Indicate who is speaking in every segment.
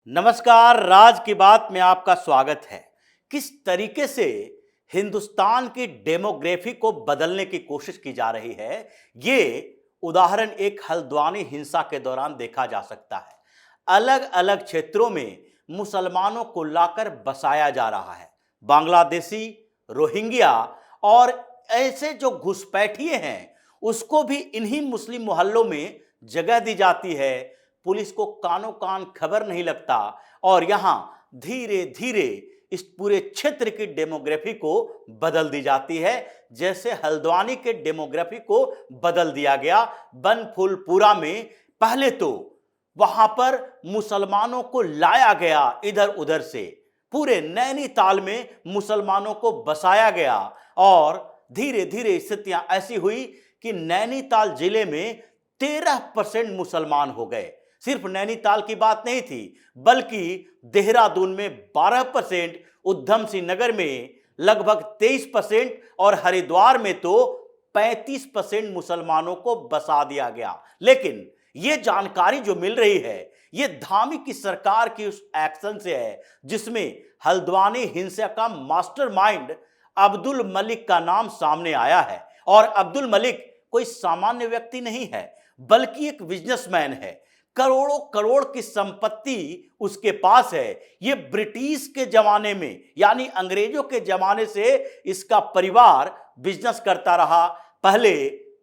Speaker 1: नमस्कार, राज की बात में आपका स्वागत है। किस तरीके से हिंदुस्तान की डेमोग्राफी को बदलने की कोशिश की जा रही है, ये उदाहरण एक हल्द्वानी हिंसा के दौरान देखा जा सकता है। अलग अलग क्षेत्रों में मुसलमानों को लाकर बसाया जा रहा है। बांग्लादेशी, रोहिंग्या और ऐसे जो घुसपैठिए हैं, उसको भी इन्हीं मुस्लिम मोहल्लों में जगह दी जाती है। पुलिस को कानों कान खबर नहीं लगता और यहां धीरे धीरे इस पूरे क्षेत्र की डेमोग्राफी को बदल दी जाती है, जैसे हल्द्वानी के डेमोग्राफी को बदल दिया गया। बनफुलपुरा में पहले तो वहां पर मुसलमानों को लाया गया इधर उधर से, पूरे नैनीताल में मुसलमानों को बसाया गया और धीरे धीरे स्थितियां ऐसी हुई कि नैनीताल जिले में 13% मुसलमान हो गए। सिर्फ नैनीताल की बात नहीं थी, बल्कि देहरादून में 12%, उधम सिंह नगर में लगभग 23% और हरिद्वार में तो 35% मुसलमानों को बसा दिया गया। लेकिन यह जानकारी जो मिल रही है, यह धामी की सरकार की उस एक्शन से है जिसमें हल्द्वानी हिंसा का मास्टरमाइंड अब्दुल मलिक का नाम सामने आया है। और अब्दुल मलिक कोई सामान्य व्यक्ति नहीं है, बल्कि एक बिजनेसमैन है। करोड़ों करोड़ की संपत्ति उसके पास है। यह ब्रिटिश के जमाने में, यानी अंग्रेजों के जमाने से इसका परिवार बिजनेस करता रहा। पहले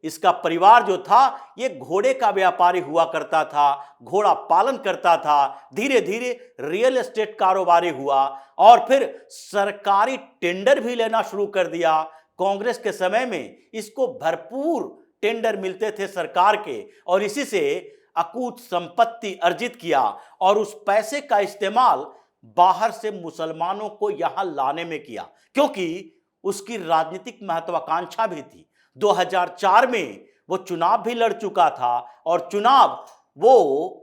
Speaker 1: इसका परिवार जो था, यह घोड़े का व्यापारी हुआ करता था, घोड़ा पालन करता था। धीरे धीरे रियल एस्टेट कारोबारी हुआ और फिर सरकारी टेंडर भी लेना शुरू कर दिया। कांग्रेस के समय में इसको भरपूर टेंडर मिलते थे सरकार के, और इसी से अकूत संपत्ति अर्जित किया और उस पैसे का इस्तेमाल बाहर से मुसलमानों को यहां लाने में किया, क्योंकि उसकी राजनीतिक महत्वाकांक्षा भी थी। 2004 में वो चुनाव भी लड़ चुका था और चुनाव वो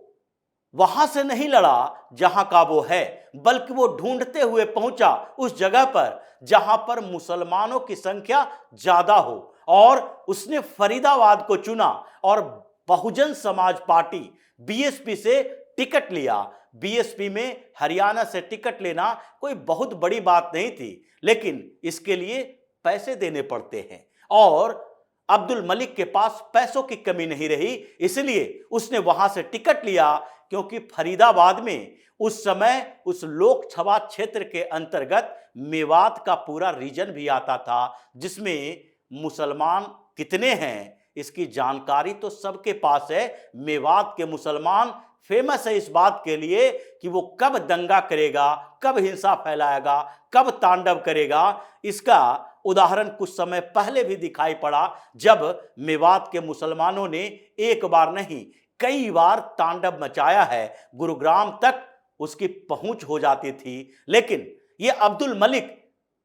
Speaker 1: वहां से नहीं लड़ा जहां का वो है, बल्कि वो ढूंढते हुए पहुंचा उस जगह पर जहां पर मुसलमानों की संख्या ज्यादा हो, और उसने फरीदाबाद को चुना और बहुजन समाज पार्टी बीएसपी से टिकट लिया। बीएसपी में हरियाणा से टिकट लेना कोई बहुत बड़ी बात नहीं थी, लेकिन इसके लिए पैसे देने पड़ते हैं और अब्दुल मलिक के पास पैसों की कमी नहीं रही, इसलिए उसने वहां से टिकट लिया। क्योंकि फरीदाबाद में उस समय उस लोकसभा क्षेत्र के अंतर्गत मेवात का पूरा रीजन भी आता था, जिसमें मुसलमान कितने हैं इसकी जानकारी तो सबके पास है। मेवात के मुसलमान फेमस है इस बात के लिए कि वो कब दंगा करेगा, कब हिंसा फैलाएगा, कब तांडव करेगा। इसका उदाहरण कुछ समय पहले भी दिखाई पड़ा, जब मेवात के मुसलमानों ने एक बार नहीं कई बार तांडव मचाया है। गुरुग्राम तक उसकी पहुंच हो जाती थी। लेकिन ये अब्दुल मलिक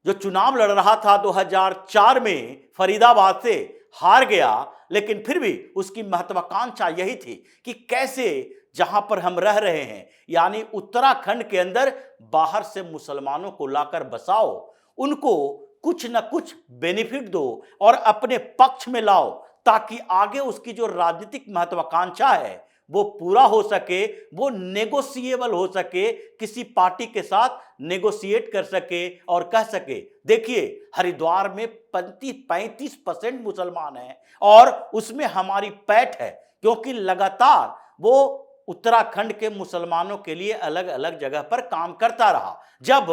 Speaker 1: जो चुनाव लड़ रहा था 2004 में, फरीदाबाद से हार गया, लेकिन फिर भी उसकी महत्वाकांक्षा यही थी कि कैसे जहां पर हम रह रहे हैं, यानी उत्तराखंड के अंदर बाहर से मुसलमानों को लाकर बसाओ, उनको कुछ न कुछ बेनिफिट दो और अपने पक्ष में लाओ, ताकि आगे उसकी जो राजनीतिक महत्वाकांक्षा है वो पूरा हो सके, वो नेगोशिएबल हो सके, किसी पार्टी के साथ नेगोशिएट कर सके और कह सके देखिए हरिद्वार में 35% मुसलमान हैं और उसमें हमारी पैठ है, क्योंकि लगातार वो उत्तराखंड के मुसलमानों के लिए अलग अलग जगह पर काम करता रहा। जब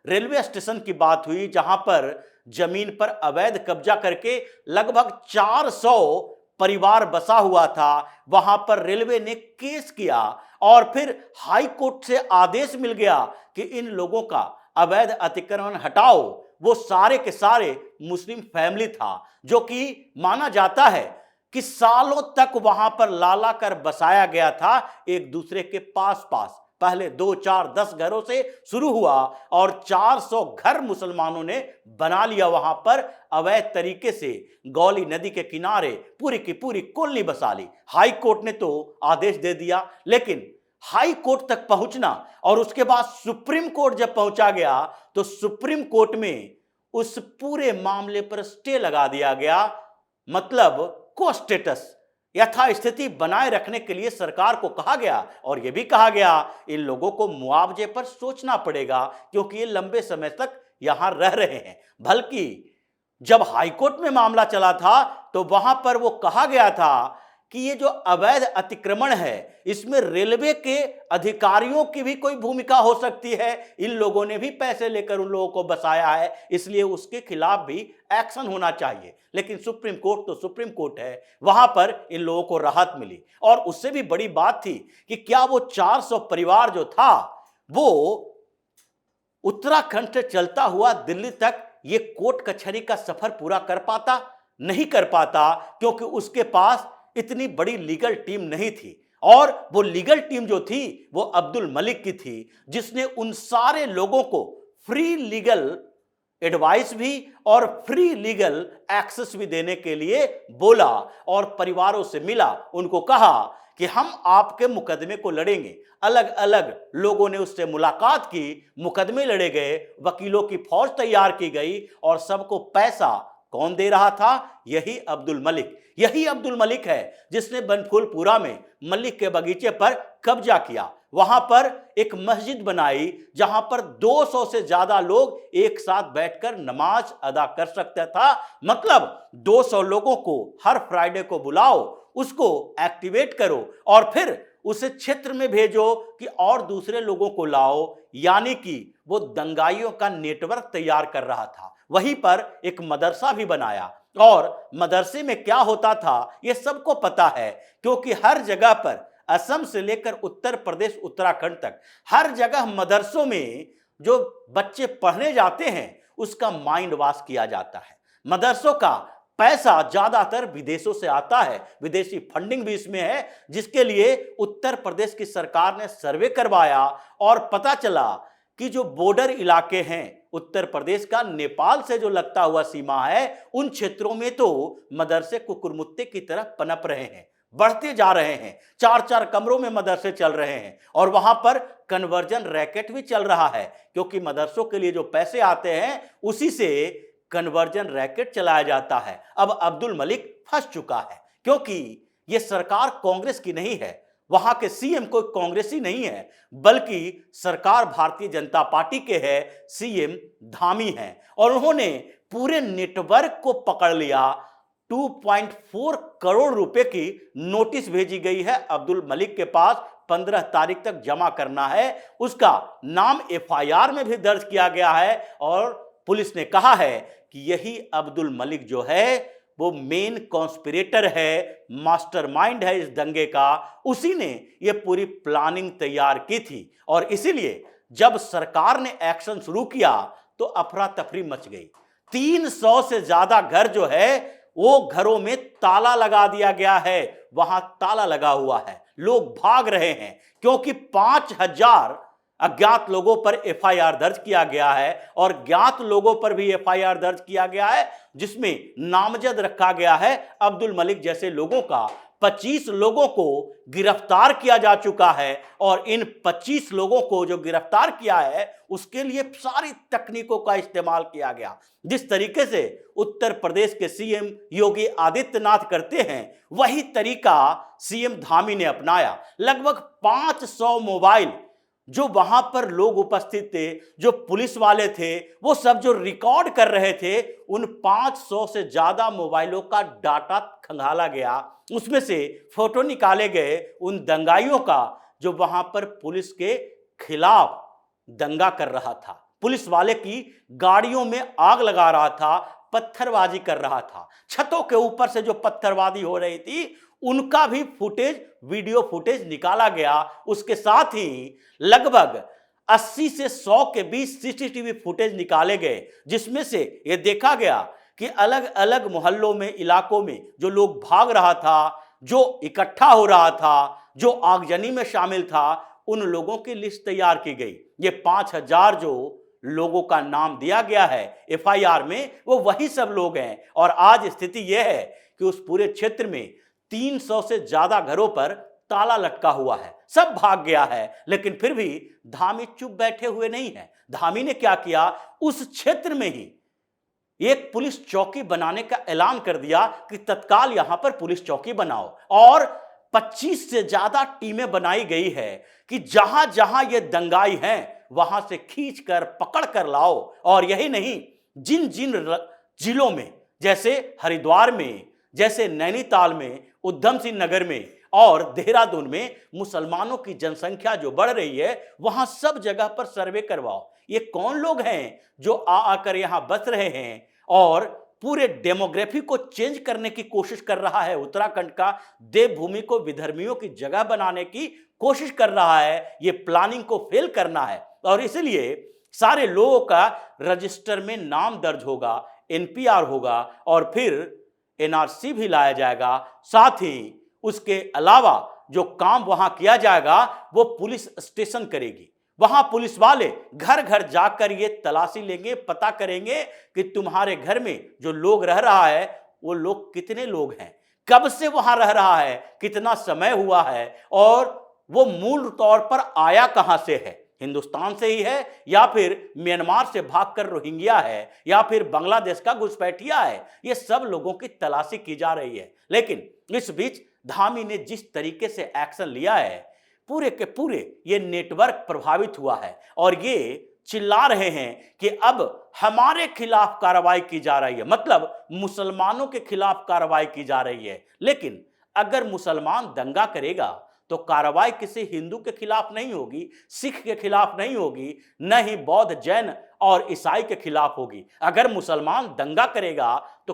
Speaker 1: रेलवे स्टेशन की बात हुई, जहां पर जमीन पर अवैध कब्जा करके लगभग 400 परिवार बसा हुआ था, वहां पर रेलवे ने केस किया और फिर हाई कोर्ट से आदेश मिल गया कि इन लोगों का अवैध अतिक्रमण हटाओ। वो सारे के सारे मुस्लिम फैमिली था, जो कि माना जाता है कि सालों तक वहां पर लाला कर बसाया गया था, एक दूसरे के पास पास। पहले 2, 4, 10 घरों से शुरू हुआ और 400 घर मुसलमानों ने बना लिया वहां पर अवैध तरीके से। गौली नदी के किनारे पूरी की पूरी कॉलोनी बसा ली। हाई कोर्ट ने तो आदेश दे दिया, लेकिन हाई कोर्ट तक पहुंचना और उसके बाद सुप्रीम कोर्ट जब पहुंचा गया तो सुप्रीम कोर्ट में उस पूरे मामले पर स्टे लगा दिया गया, मतलब को स्टेटस। यथास्थिति बनाए रखने के लिए सरकार को कहा गया और यह भी कहा गया इन लोगों को मुआवजे पर सोचना पड़ेगा क्योंकि ये लंबे समय तक यहां रह रहे हैं। बल्कि जब हाईकोर्ट में मामला चला था तो वहां पर वो कहा गया था कि ये जो अवैध अतिक्रमण है इसमें रेलवे के अधिकारियों की भी कोई भूमिका हो सकती है। इन लोगों ने भी पैसे लेकर उन लोगों को बसाया है, इसलिए उसके खिलाफ भी एक्शन होना चाहिए। लेकिन सुप्रीम कोर्ट तो सुप्रीम कोर्ट है, वहां पर इन लोगों को राहत मिली। और उससे भी बड़ी बात थी कि क्या वो 400 परिवार जो था वो उत्तराखंड से चलता हुआ दिल्ली तक ये कोर्ट कचहरी का सफर पूरा कर पाता? नहीं कर पाता, क्योंकि उसके पास इतनी बड़ी लीगल टीम नहीं थी। और वो लीगल टीम जो थी वो अब्दुल मलिक की थी, जिसने उन सारे लोगों को फ्री लीगल एडवाइस भी और फ्री लीगल एक्सेस भी देने के लिए बोला और परिवारों से मिला, उनको कहा कि हम आपके मुकदमे को लड़ेंगे। अलग अलग लोगों ने उससे मुलाकात की, मुकदमे लड़े गए, वकीलों की फौज तैयार की गई और सबको पैसा कौन दे रहा था? यही अब्दुल मलिक। यही अब्दुल मलिक है जिसने बनफूलपुरा में मलिक के बगीचे पर कब्जा किया। वहां पर एक मस्जिद बनाई जहां पर 200 से ज्यादा लोग एक साथ बैठकर नमाज अदा कर सकता था। मतलब 200 लोगों को हर फ्राइडे को बुलाओ, उसको एक्टिवेट करो और फिर उसे क्षेत्र में भेजो कि और दूसरे लोगों को लाओ। यानी कि वो दंगाइयों का नेटवर्क तैयार कर रहा था। वहीं पर एक मदरसा भी बनाया और मदरसे में क्या होता था ये सबको पता है, क्योंकि हर जगह पर असम से लेकर उत्तर प्रदेश उत्तराखंड तक हर जगह मदरसों में जो बच्चे पढ़ने जाते हैं उसका माइंड वॉश किया जाता है। मदरसों का पैसा ज्यादातर विदेशों से आता है, विदेशी फंडिंग भी इसमें है, जिसके लिए उत्तर प्रदेश की सरकार ने सर्वे करवाया और पता चला कि जो बॉर्डर इलाके हैं उत्तर प्रदेश का नेपाल से जो लगता हुआ सीमा है, उन क्षेत्रों में तो मदरसे कुकुरमुत्ते की तरह पनप रहे हैं, बढ़ते जा रहे हैं। 4-4 कमरों में मदरसे चल रहे हैं और वहां पर कन्वर्जन रैकेट भी चल रहा है, क्योंकि मदरसों के लिए जो पैसे आते हैं उसी से कन्वर्जन रैकेट चलाया जाता है। अब अब्दुल मलिक फंस चुका है, क्योंकि यह सरकार कांग्रेस की नहीं है, वहां के सीएम कोई कांग्रेसी नहीं है, बल्कि सरकार भारतीय जनता पार्टी के है, सीएम धामी हैं और उन्होंने पूरे नेटवर्क को पकड़ लिया। 2.4 करोड़ रुपए की नोटिस भेजी गई है अब्दुल मलिक के पास, 15 तारीख तक जमा करना है। उसका नाम एफआईआर में भी दर्ज किया गया है और पुलिस ने कहा है कि यही अब्दुल मलिक जो है वो मेन कॉन्स्पिरेटर है, मास्टरमाइंड है इस दंगे का। उसी ने ये पूरी प्लानिंग तैयार की थी और इसीलिए जब सरकार ने एक्शन शुरू किया तो अफरा तफरी मच गई। 300 से ज्यादा घर जो है वो घरों में ताला लगा दिया गया है, वहां ताला लगा हुआ है, लोग भाग रहे हैं, क्योंकि 5000 अज्ञात लोगों पर एफआईआर दर्ज किया गया है और ज्ञात लोगों पर भी एफआईआर दर्ज किया गया है, जिसमें नामजद रखा गया है अब्दुल मलिक जैसे लोगों का। 25 लोगों को गिरफ्तार किया जा चुका है और इन 25 लोगों को जो गिरफ्तार किया है उसके लिए सारी तकनीकों का इस्तेमाल किया गया। जिस तरीके से उत्तर प्रदेश के सीएम योगी आदित्यनाथ करते हैं वही तरीका सीएम धामी ने अपनाया। लगभग 500 मोबाइल जो वहां पर लोग उपस्थित थे, जो पुलिस वाले थे, वो सब जो रिकॉर्ड कर रहे थे, उन 500 से ज्यादा मोबाइलों का डाटा खंगाला गया। उसमें से फोटो निकाले गए उन दंगाइयों का जो वहां पर पुलिस के खिलाफ दंगा कर रहा था, पुलिस वाले की गाड़ियों में आग लगा रहा था, पत्थरबाजी कर रहा था, छतों के ऊपर से जो पत्थरबाजी हो रही थी उनका भी फुटेज, वीडियो फुटेज निकाला गया। उसके साथ ही लगभग 80 से 100 के बीच सीसीटीवी फुटेज निकाले गए, जिसमें से यह देखा गया कि अलग अलग मोहल्लों में, इलाकों में जो लोग भाग रहा था, जो इकट्ठा हो रहा था, जो आगजनी में शामिल था, उन लोगों की लिस्ट तैयार की गई। ये 5000 जो लोगों का नाम दिया गया है एफआईआर में, वो वही सब लोग हैं। और आज स्थिति यह है कि उस पूरे क्षेत्र में 300 से ज्यादा घरों पर ताला लटका हुआ है, सब भाग गया है। लेकिन फिर भी धामी चुप बैठे हुए नहीं है। धामी ने क्या किया, उस क्षेत्र में ही एक पुलिस चौकी बनाने का ऐलान कर दिया कि तत्काल यहां पर पुलिस चौकी बनाओ, और 25 से ज्यादा टीमें बनाई गई है कि जहां जहां ये दंगाई हैं वहां से खींच कर पकड़ कर लाओ। और यही नहीं, जिन जिन जिलों में, जैसे हरिद्वार में, जैसे नैनीताल में, उधम सिंह नगर में और देहरादून में मुसलमानों की जनसंख्या जो बढ़ रही है, वहां सब जगह पर सर्वे करवाओ। ये कौन लोग हैं जो आकर यहां बस रहे हैं और पूरे डेमोग्राफी को चेंज करने की कोशिश कर रहा है। उत्तराखंड का देवभूमि को विधर्मियों की जगह बनाने की कोशिश कर रहा है। ये प्लानिंग को फेल करना है और इसलिए सारे लोगों का रजिस्टर में नाम दर्ज होगा, एनपीआर होगा और फिर एनआरसी भी लाया जाएगा। साथ ही उसके अलावा जो काम वहां किया जाएगा वो पुलिस स्टेशन करेगी। वहां पुलिस वाले घर घर जाकर ये तलाशी लेंगे, पता करेंगे कि तुम्हारे घर में जो लोग रह रहा है वो लोग कितने लोग हैं, कब से वहां रह रहा है, कितना समय हुआ है और वो मूल तौर पर आया कहां से है, हिंदुस्तान से ही है या फिर म्यांमार से भागकर रोहिंग्या है या फिर बांग्लादेश का घुसपैठिया है। ये सब लोगों की तलाशी की जा रही है। लेकिन इस बीच धामी ने जिस तरीके से एक्शन लिया है, पूरे के पूरे ये नेटवर्क प्रभावित हुआ है और ये चिल्ला रहे हैं कि अब हमारे खिलाफ कार्रवाई की जा रही है, मतलब मुसलमानों के खिलाफ कार्रवाई की जा रही है। लेकिन अगर मुसलमान दंगा करेगा तो कार्रवाई किसी हिंदू के खिलाफ नहीं होगी, सिख के खिलाफ नहीं होगी, न ही बौद्ध, जैन और ईसाई के खिलाफ होगी। अगर मुसलमान दंगा करेगा तो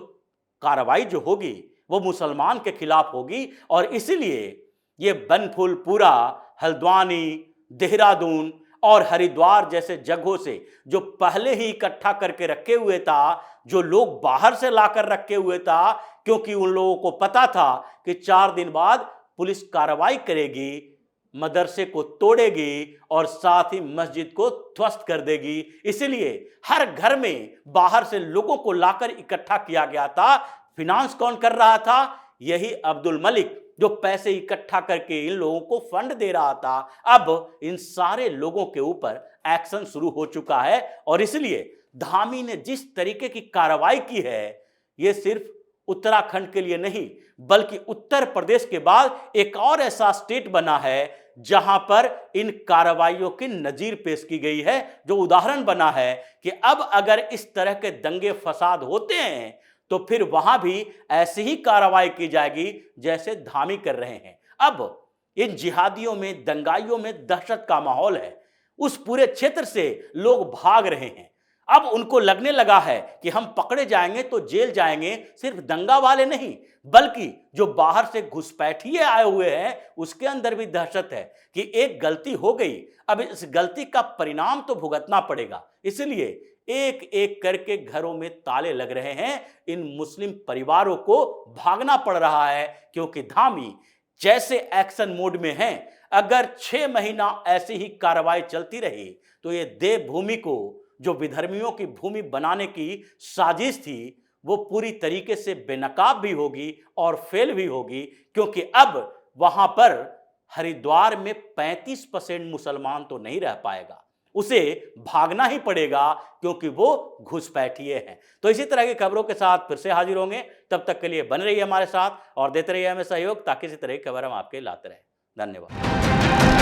Speaker 1: कार्रवाई जो होगी वो मुसलमान के खिलाफ होगी। और इसीलिए ये बनफूलपुरा, हल्द्वानी, देहरादून और हरिद्वार जैसे जगहों से जो पहले ही इकट्ठा करके रखे हुए था, जो लोग बाहर से लाकर रखे हुए था, क्योंकि उन लोगों को पता था कि 4 दिन बाद पुलिस कार्रवाई करेगी, मदरसे को तोड़ेगी और साथ ही मस्जिद को ध्वस्त कर देगी। इसलिए हर घर में बाहर से लोगों को लाकर इकट्ठा किया गया था। फिनांस कौन कर रहा था? यही अब्दुल मलिक, जो पैसे इकट्ठा करके इन लोगों को फंड दे रहा था। अब इन सारे लोगों के ऊपर एक्शन शुरू हो चुका है और इसलिए धामी ने जिस तरीके की कार्रवाई की है, यह सिर्फ उत्तराखंड के लिए नहीं बल्कि उत्तर प्रदेश के बाद एक और ऐसा स्टेट बना है जहां पर इन कार्रवाइयों की नजीर पेश की गई है, जो उदाहरण बना है कि अब अगर इस तरह के दंगे फसाद होते हैं तो फिर वहां भी ऐसी ही कार्रवाई की जाएगी जैसे धामी कर रहे हैं। अब इन जिहादियों में, दंगाइयों में दहशत का माहौल है। उस पूरे क्षेत्र से लोग भाग रहे हैं। अब उनको लगने लगा है कि हम पकड़े जाएंगे तो जेल जाएंगे। सिर्फ दंगा वाले नहीं बल्कि जो बाहर से घुसपैठिए आए हुए हैं उसके अंदर भी दहशत है कि एक गलती हो गई, अब इस गलती का परिणाम तो भुगतना पड़ेगा। इसलिए एक एक करके घरों में ताले लग रहे हैं। इन मुस्लिम परिवारों को भागना पड़ रहा है क्योंकि धामी जैसे एक्शन मोड में हैं। अगर 6 महीना ऐसी ही कार्रवाई चलती रही तो ये देवभूमि को, जो विधर्मियों की भूमि बनाने की साजिश थी, वो पूरी तरीके से बेनकाब भी होगी और फेल भी होगी। क्योंकि अब वहां पर हरिद्वार में 35% मुसलमान तो नहीं रह पाएगा, उसे भागना ही पड़ेगा क्योंकि वो घुसपैठिए हैं। तो इसी तरह की खबरों के साथ फिर से हाजिर होंगे। तब तक के लिए बने रहिए हमारे साथ और देते रहिए हमें सहयोग, ताकि इसी तरह की खबर हम आपके लाते रहें। धन्यवाद।